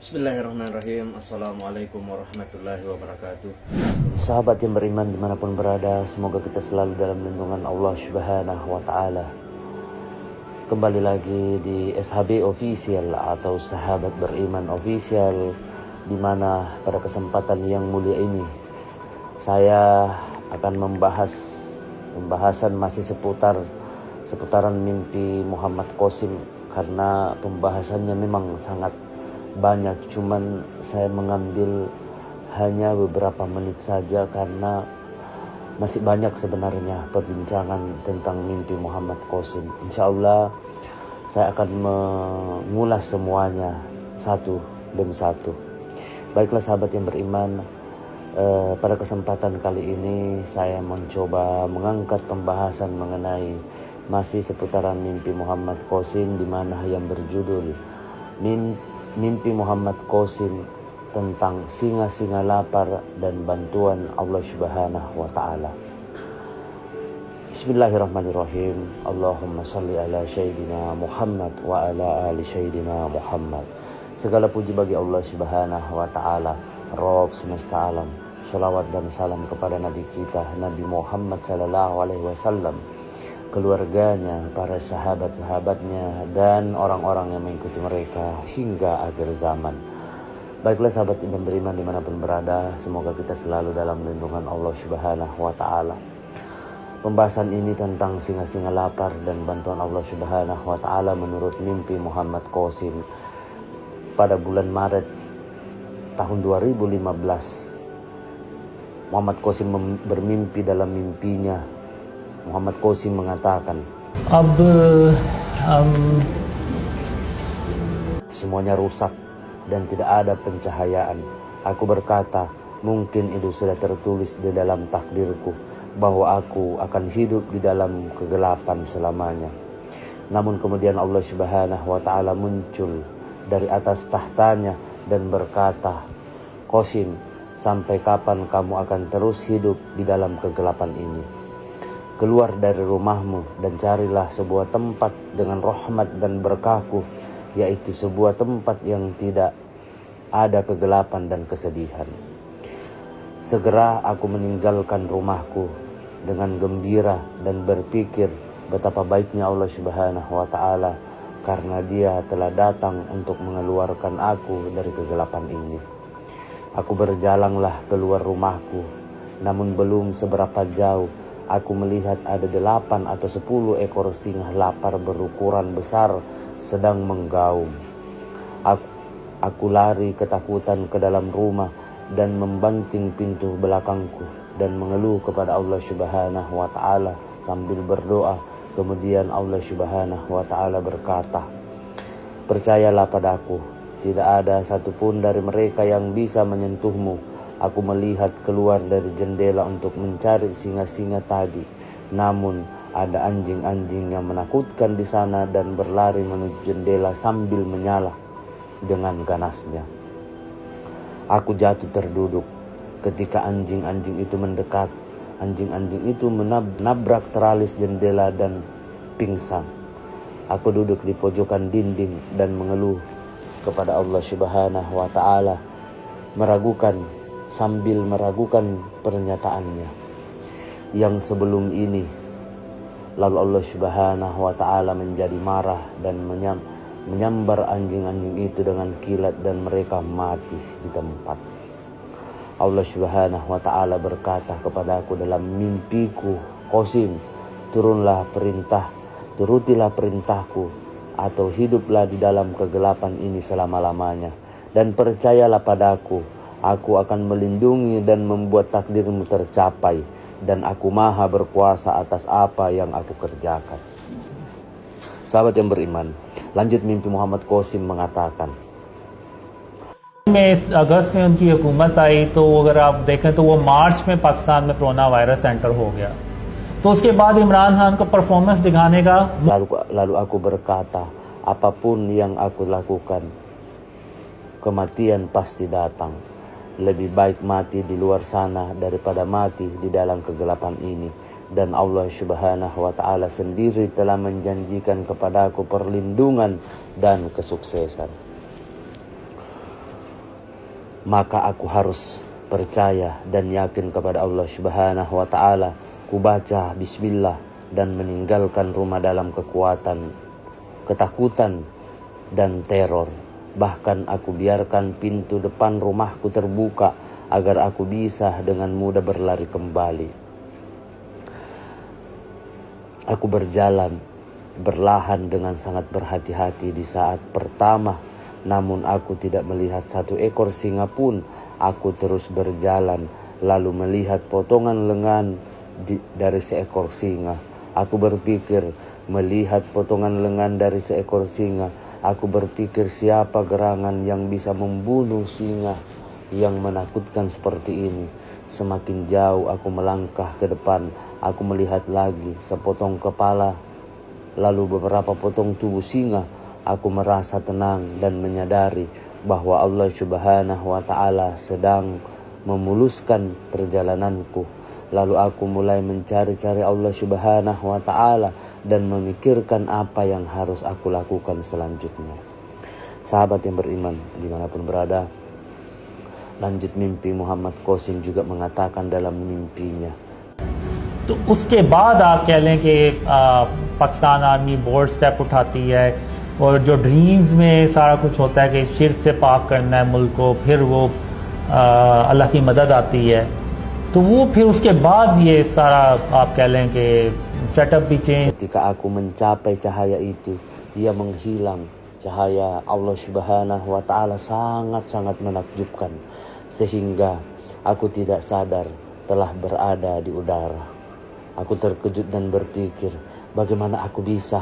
Bismillahirrahmanirrahim. Assalamualaikum warahmatullahi wabarakatuh. Sahabat yang beriman dimanapun berada, semoga kita selalu dalam lindungan Allah Subhanahu wa Ta'ala. Kembali lagi di SHB Official atau Sahabat Beriman Official, di mana pada kesempatan yang mulia ini saya akan pembahasan masih seputaran mimpi Muhammad Qasim, karena pembahasannya memang sangat banyak, cuman saya mengambil hanya beberapa menit saja karena masih banyak sebenarnya perbincangan tentang mimpi Muhammad Qasim. Insya Allah saya akan mengulas semuanya satu demi satu. Baiklah sahabat yang beriman, pada kesempatan kali ini saya mencoba mengangkat pembahasan mengenai masih seputaran mimpi Muhammad Qasim, di mana yang berjudul Mimpi Muhammad Qasim tentang singa-singa lapar dan bantuan Allah Subhanahu wa Ta'ala. Bismillahirrahmanirrahim. Allahumma salli ala Sayyidina Muhammad wa ala ali Sayyidina Muhammad. Segala puji bagi Allah Subhanahu wa Ta'ala, Rabb semesta alam. Salawat dan salam kepada Nabi kita Nabi Muhammad sallallahu alaihi wasallam, keluarganya, para sahabat-sahabatnya, dan orang-orang yang mengikuti mereka hingga akhir zaman. Baiklah sahabat yang beriman dimanapun berada, semoga kita selalu dalam lindungan Allah Subhanahu wa Ta'ala. Pembahasan ini tentang singa-singa lapar dan bantuan Allah Subhanahu wa Ta'ala menurut mimpi Muhammad Qasim pada bulan Maret tahun 2015. Muhammad Qasim bermimpi. Dalam mimpinya Muhammad Qasim mengatakan, semuanya rusak dan tidak ada pencahayaan. Aku berkata, mungkin itu sudah tertulis di dalam takdirku bahwa aku akan hidup di dalam kegelapan selamanya. Namun kemudian Allah Subhanahu wa Ta'ala muncul dari atas tahtanya dan berkata, Qasim, sampai kapan kamu akan terus hidup di dalam kegelapan ini? Keluar dari rumahmu dan carilah sebuah tempat dengan rahmat dan berkahku, yaitu sebuah tempat yang tidak ada kegelapan dan kesedihan. Segera aku meninggalkan rumahku dengan gembira dan berpikir betapa baiknya Allah Subhanahu wa Ta'ala, karena Dia telah datang untuk mengeluarkan aku dari kegelapan ini. Aku berjalanlah keluar rumahku, namun belum seberapa jauh aku melihat ada 8 atau 10 ekor singa lapar berukuran besar sedang menggaum. Aku lari ketakutan ke dalam rumah dan membanting pintu belakangku dan mengeluh kepada Allah Subhanahu wa Ta'ala sambil berdoa. Kemudian Allah Subhanahu wa Ta'ala berkata, percayalah padaku, tidak ada satupun dari mereka yang bisa menyentuhmu. Aku melihat keluar dari jendela untuk mencari singa-singa tadi, namun ada anjing-anjing yang menakutkan di sana dan berlari menuju jendela sambil menyala dengan ganasnya. Aku jatuh terduduk ketika anjing-anjing itu mendekat. Anjing-anjing itu menabrak teralis jendela dan pingsan. Aku duduk di pojokan dinding dan mengeluh kepada Allah Subhanahu wa Ta'ala, sambil meragukan pernyataannya yang sebelum ini. Lalu Allah Subhanahu wa Ta'ala menjadi marah dan menyambar anjing-anjing itu dengan kilat dan mereka mati di tempat. Allah Subhanahu wa Ta'ala berkata kepadaku dalam mimpiku, Qasim, turutilah perintahku atau hiduplah di dalam kegelapan ini selama-lamanya, dan percayalah padaku, aku akan melindungi dan membuat takdirmu tercapai, dan aku maha berkuasa atas apa yang aku kerjakan. Sahabat yang beriman, lanjut mimpi Muhammad Qasim mengatakan, में इस अगस्त में उनकी हुकूमत आई, तो अगर आप देखें तो वो मार्च में पाकिस्तान में कोरोना वायरस एंटर हो गया, तो उसके बाद इमरान खान को परफॉर्मेंस दिखाने का lalu aku berkata, apapun yang aku lakukan, kematian pasti datang. Lebih baik mati di luar sana daripada mati di dalam kegelapan ini. Dan Allah Subhanahu wa Ta'ala sendiri telah menjanjikan kepadaku perlindungan dan kesuksesan. maka aku harus percaya dan yakin kepada Allah Subhanahu wa taala. Ku baca bismillah dan meninggalkan rumah dalam kekuatan, ketakutan dan teror. Bahkan aku biarkan pintu depan rumahku terbuka agar aku bisa dengan mudah berlari kembali. Aku berjalan berlahan dengan sangat berhati-hati di saat pertama, namun aku tidak melihat satu ekor singa pun. Aku terus berjalan lalu melihat potongan lengan dari seekor singa. Aku berpikir melihat potongan lengan dari seekor singa. Aku berpikir siapa gerangan yang bisa membunuh singa yang menakutkan seperti ini. Semakin jauh aku melangkah ke depan, aku melihat lagi sepotong kepala, lalu beberapa potong tubuh singa. Aku merasa tenang dan menyadari bahwa Allah Subhanahu wa taala sedang memuluskan perjalananku. Lalu aku mulai mencari-cari Allah Subhanahu wa taala dan memikirkan apa yang harus aku lakukan selanjutnya. Sahabat yang beriman dimanapun berada, lanjut mimpi Muhammad Qasim juga mengatakan dalam mimpinya, तो उसके बाद आप कह लें कि Pakistan army bold step उठाती है और जो ड्रीम्स में सारा कुछ होता है कि शिर्क से पाक करना है मुल्क को, फिर वो अल्लाह की मदद आती है, तो वो फिर उसके बाद ये सारा आप कह लें कि सेटअप भी change. ketika aku mencapai cahaya itu, ia menghilang. Cahaya Allah Subhanahu wa taala sangat-sangat menakjubkan sehingga aku tidak sadar telah berada di udara. Aku terkejut dan berpikir, bagaimana aku bisa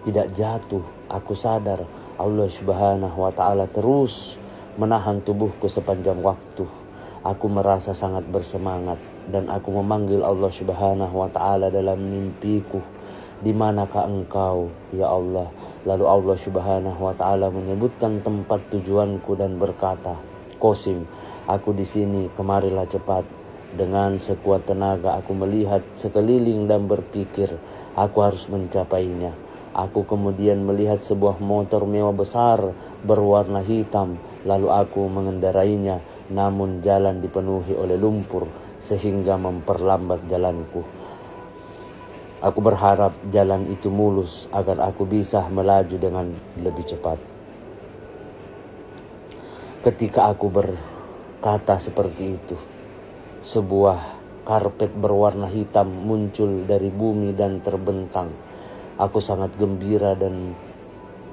tidak jatuh? Aku sadar Allah Subhanahu wa taala terus menahan tubuhku sepanjang waktu. Aku merasa sangat bersemangat dan aku memanggil Allah Subhanahu wa taala dalam mimpiku. Di manakah engkau, ya Allah? Lalu Allah Subhanahu wa taala menyebutkan tempat tujuanku dan berkata, Qasim, aku di sini, kemarilah cepat. Dengan sekuat tenaga aku melihat sekeliling dan berpikir, aku harus mencapainya. Aku kemudian melihat sebuah motor mewah besar berwarna hitam, lalu aku mengendarainya, namun jalan dipenuhi oleh lumpur sehingga memperlambat jalanku. Aku berharap jalan itu mulus agar aku bisa melaju dengan lebih cepat. Ketika aku berkata seperti itu, sebuah karpet berwarna hitam muncul dari bumi dan terbentang. Aku sangat gembira dan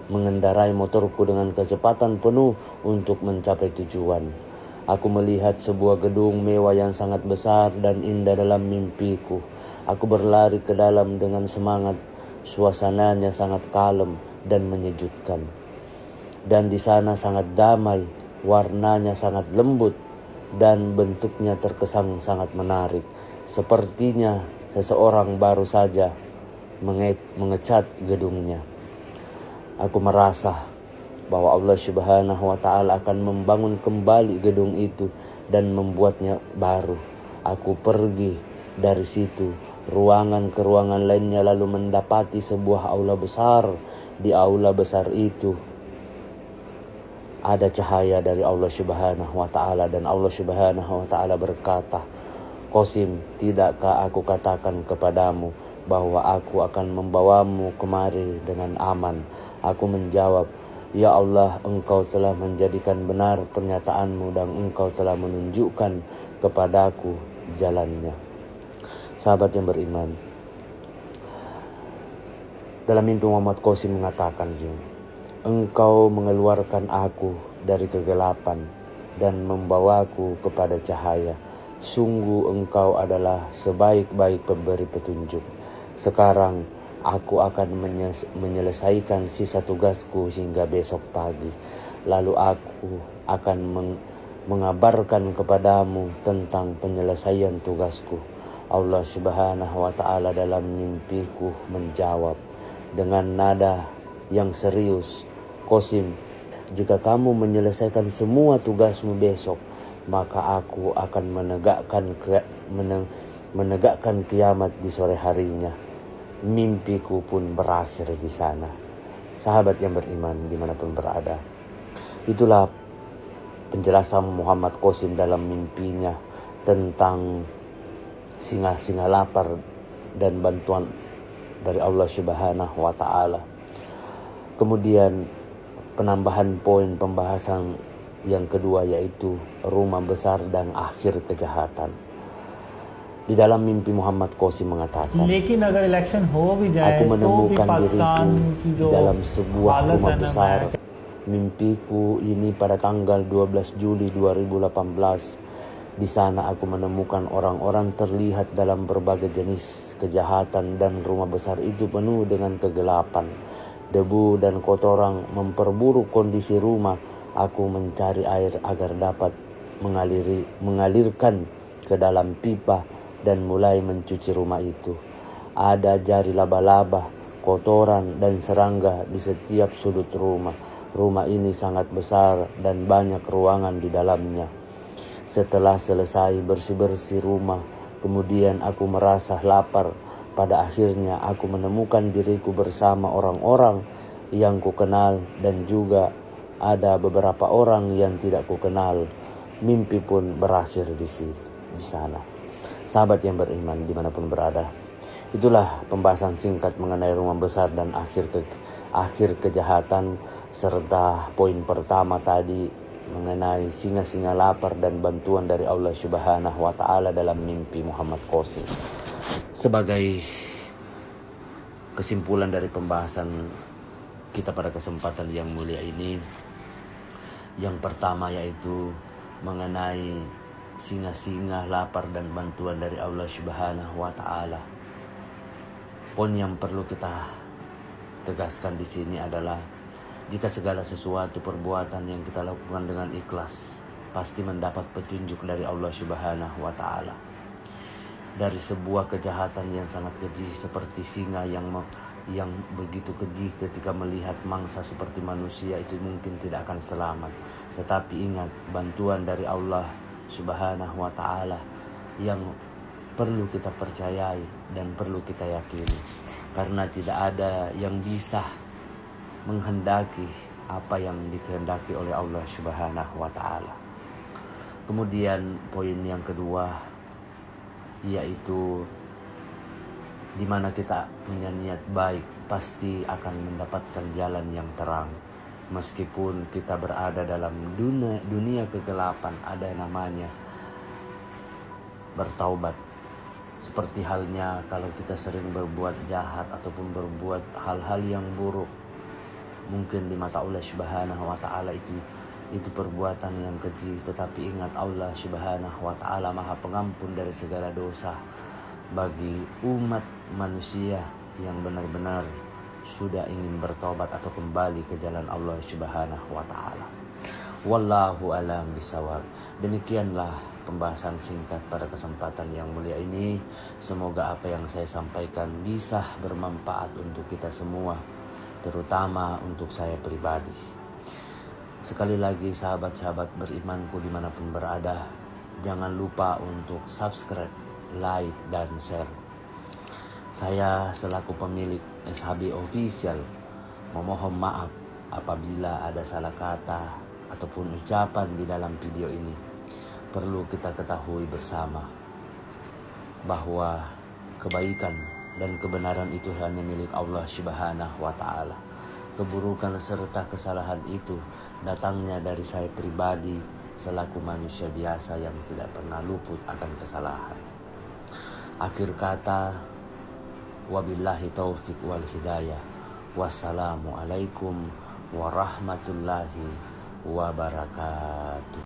mengendarai motorku dengan kecepatan penuh untuk mencapai tujuan. Aku melihat sebuah gedung mewah yang sangat besar dan indah dalam mimpiku. Aku berlari ke dalam dengan semangat. Suasananya sangat kalem dan menyejukkan. Dan di sana sangat damai, warnanya sangat lembut dan bentuknya terkesan sangat menarik. Sepertinya seseorang baru saja mengecat gedungnya. Aku merasa bahwa Allah Subhanahu wa taala akan membangun kembali gedung itu dan membuatnya baru. Aku pergi dari situ ruangan ke ruangan lainnya lalu mendapati sebuah aula besar. Di aula besar itu ada cahaya dari Allah Subhanahu wa taala dan Allah Subhanahu wa taala berkata, Qasim, tidakkah aku katakan kepadamu bahwa aku akan membawamu kemari dengan aman? Aku menjawab, ya Allah, engkau telah menjadikan benar pernyataanmu dan engkau telah menunjukkan kepadaku jalannya. Sahabat yang beriman, dalam mimpi Muhammad Qasim mengatakan juga, engkau mengeluarkan aku dari kegelapan dan membawaku kepada cahaya. Sungguh engkau adalah sebaik-baik pemberi petunjuk. Sekarang aku akan menyelesaikan sisa tugasku hingga besok pagi. Lalu aku akan mengabarkan kepadamu tentang penyelesaian tugasku. Allah Subhanahu wa taala dalam mimpiku menjawab dengan nada yang serius, Qasim, jika kamu menyelesaikan semua tugasmu besok, maka aku akan menegakkan kiamat di sore harinya. Mimpiku pun berakhir di sana. Sahabat yang beriman dimanapun berada, itulah penjelasan Muhammad Qasim dalam mimpinya tentang singa-singa lapar dan bantuan dari Allah Subhanahu wa Ta'ala. Kemudian penambahan poin pembahasan yang kedua yaitu rumah besar dan akhir kejahatan. Di dalam mimpi Muhammad Qasim mengatakan, लेकिन अगर इलेक्शन हो भी जाए aku तो भी menemukan पाकिस्तान diriku की di जो dalam sebuah हालत rumah है ना, besar. मैं Mimpiku ini pada tanggal 12 Juli 2018. Di sana aku menemukan orang-orang terlihat dalam berbagai jenis kejahatan dan rumah besar itu penuh dengan kegelapan. Debu dan kotoran memperburuk kondisi rumah. Aku mencari air agar dapat mengalirkan ke dalam pipa dan mulai mencuci rumah itu. Ada jari laba-laba, kotoran dan serangga di setiap sudut rumah. Rumah ini sangat besar dan banyak ruangan di dalamnya. Setelah selesai bersih-bersih rumah, kemudian aku merasa lapar. Pada akhirnya aku menemukan diriku bersama orang-orang yang kukenal dan juga ada beberapa orang yang tidak kukenal. Mimpi pun berakhir di sana. Sahabat yang beriman dimanapun berada, itulah pembahasan singkat mengenai rumah besar dan akhir kejahatan, serta poin pertama tadi mengenai singa-singa lapar dan bantuan dari Allah Subhanahu wa Ta'ala dalam mimpi Muhammad Qasim. Sebagai kesimpulan dari pembahasan kita pada kesempatan yang mulia ini, yang pertama yaitu mengenai singa-singa lapar dan bantuan dari Allah Subhanahu wa Ta'ala. Poin yang perlu kita tegaskan di sini adalah jika segala sesuatu perbuatan yang kita lakukan dengan ikhlas, pasti mendapat petunjuk dari Allah Subhanahu wa Ta'ala. Dari sebuah kejahatan yang sangat keji seperti singa yang begitu keji ketika melihat mangsa seperti manusia, itu mungkin tidak akan selamat. Tetapi ingat, bantuan dari Allah Subhanahu wa Ta'ala yang perlu kita percayai dan perlu kita yakini, karena tidak ada yang bisa menghendaki apa yang dikehendaki oleh Allah Subhanahu wa Ta'ala. Kemudian poin yang kedua yaitu di mana kita punya niat baik pasti akan mendapatkan jalan yang terang. Meskipun kita berada dalam dunia kegelapan, ada yang namanya bertaubat. Seperti halnya kalau kita sering berbuat jahat ataupun berbuat hal-hal yang buruk, mungkin di mata Allah Subhanahu wa Ta'ala itu perbuatan yang keji. Tetapi ingat, Allah Subhanahu wa Ta'ala Maha Pengampun dari segala dosa bagi umat manusia yang benar-benar sudah ingin bertobat atau kembali ke jalan Allah Subhanahu wa Ta'ala. Wallahu alam bisawab. Demikianlah pembahasan singkat pada kesempatan yang mulia ini. Semoga apa yang saya sampaikan bisa bermanfaat untuk kita semua, terutama untuk saya pribadi. Sekali lagi sahabat-sahabat berimanku dimanapun berada, jangan lupa untuk subscribe, like, dan share. Saya selaku pemilik SHB Official memohon maaf apabila ada salah kata ataupun ucapan di dalam video ini. Perlu kita ketahui bersama bahwa kebaikan dan kebenaran itu hanya milik Allah Subhanahu wa Ta'ala. Keburukan serta kesalahan itu datangnya dari saya pribadi selaku manusia biasa yang tidak pernah luput akan kesalahan. Akhir kata, wabillahi taufiq wal hidayah. Wassalamualaikum warahmatullahi wabarakatuh.